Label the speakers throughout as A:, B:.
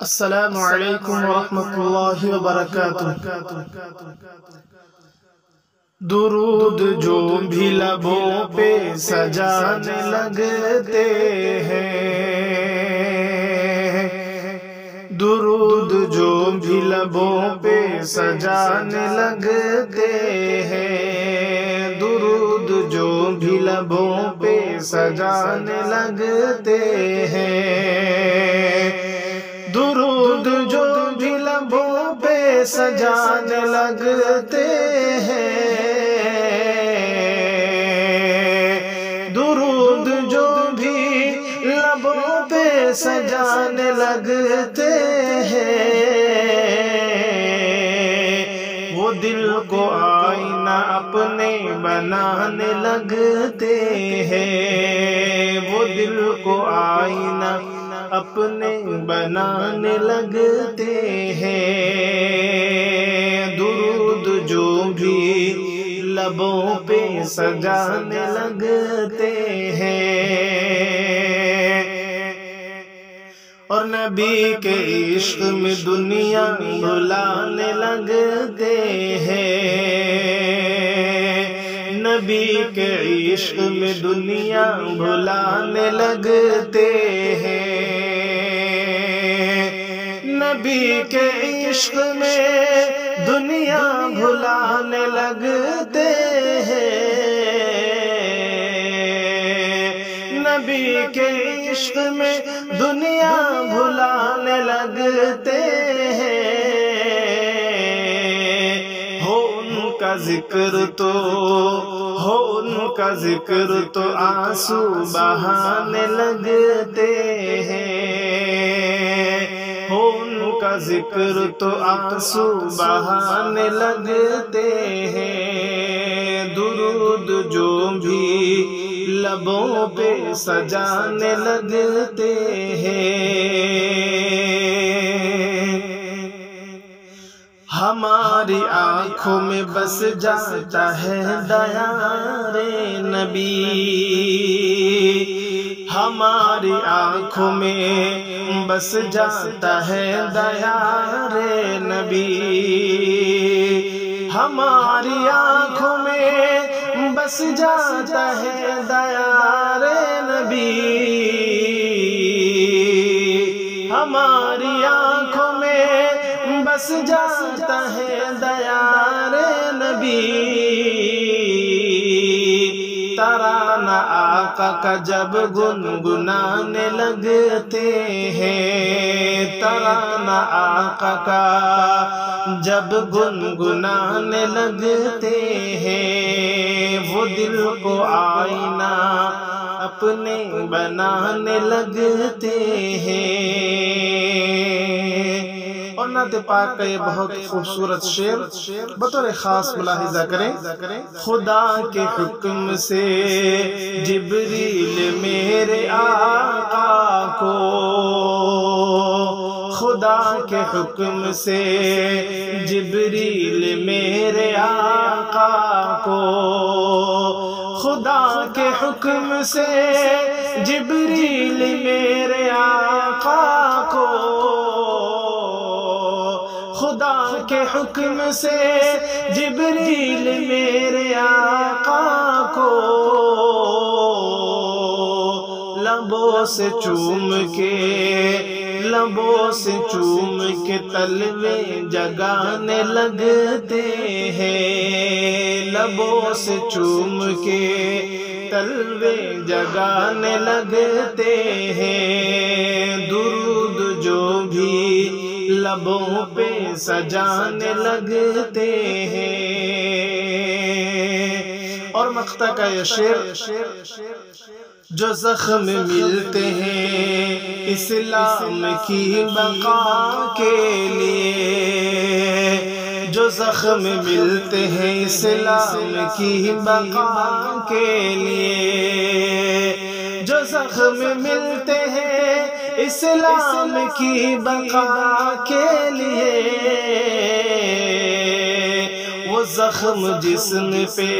A: السلام علیکم ورحمۃ اللہ وبرکاتہ۔ درود جو بھی لبوں پہ سجانے لگتے ہیں، درود جو بھی لبوں پہ سجانے لگتے ہیں، درود جو بھی لبوں پہ سجانے لگتے ہیں، درود جو بھی لبوں پہ سجانے لگتے ہیں، درود جو بھی لبوں پہ سجانے لگتے ہیں، وہ دل کو آئینہ اپنے بنانے لگتے ہیں، وہ دل کو آئینہ اپنے بنانے لگتے ہیں، درود جو بھی لبوں پہ سجانے لگتے ہیں، اور نبی کے عشق میں دنیا بھلانے لگتے ہیں، نبی کے عشق میں دنیا بھلانے لگتے ہیں، نبی کے عشق میں دنیا بھلانے لگتے ہیں، نبی کے عشق میں دنیا بھلانے لگتے ہیں، ہو ان کا ذکر تو ہو ان کا ذکر تو آنسو بہانے لگتے ہیں، ہو ان کا ذکر تو آنسو بہانے لگتے ہیں، درود جو بھی لبوں پہ سجانے لگتے ہیں، ہماری آنکھوں میں بس جاتا ہے دیار نبی، ہماری آنکھوں میں بس جاتا ہے دیار نبی، ہماری آنکھوں میں بس جاتا ہے دیار نبی، ہماری آنکھوں میں بس جاتا ہے دیار نبی، ترانہ آقا کا جب گنگنانے لگتے ہیں، ترانہ آقا کا جب گنگنانے لگتے ہیں، وہ دل کو آئینہ اپنے بنانے لگتے ہیں، اور نعت پاک کا یہ بہت خوبصورت شعر بطور خاص ملاحظہ کریں، خدا کے حکم سے جبریل میرے آقا کو، خدا کے حکم سے جبریل میرے آقا کو، خدا کے حکم سے جبریل میرے آقا کو، خدا کے حکم سے جبریل میرے آقا کو، لبوں سے چوم کے لبوں سے چوم کے تلوے جگانے لگتے ہیں، لبوں سے چوم کے تلوے جگانے لگتے ہیں، درود جو بھی لبوں پہ سجانے لگتے ہیں، اور مقطع کا یہ شعر، جو زخم ملتے ہیں اسلام کی بقا کے لیے، جو زخم ملتے ہیں اسلام کی بقا کے لیے، جو زخم ملتے ہیں اسلام کی بقا کے لیے، وہ زخم جسم پہ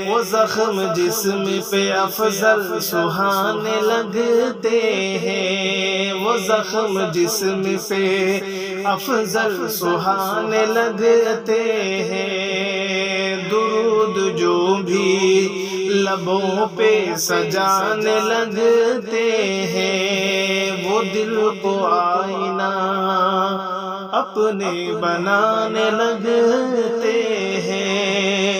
A: وہ زخم جسم پہ افضل سہانے لگتے ہیں، وہ زخم جسم پہ افضل سہانے لگتے ہیں، درود جو بھی لبوں پہ سجانے لگتے ہیں، وہ دل کو آئینہ اپنے بنانے لگتے ہیں۔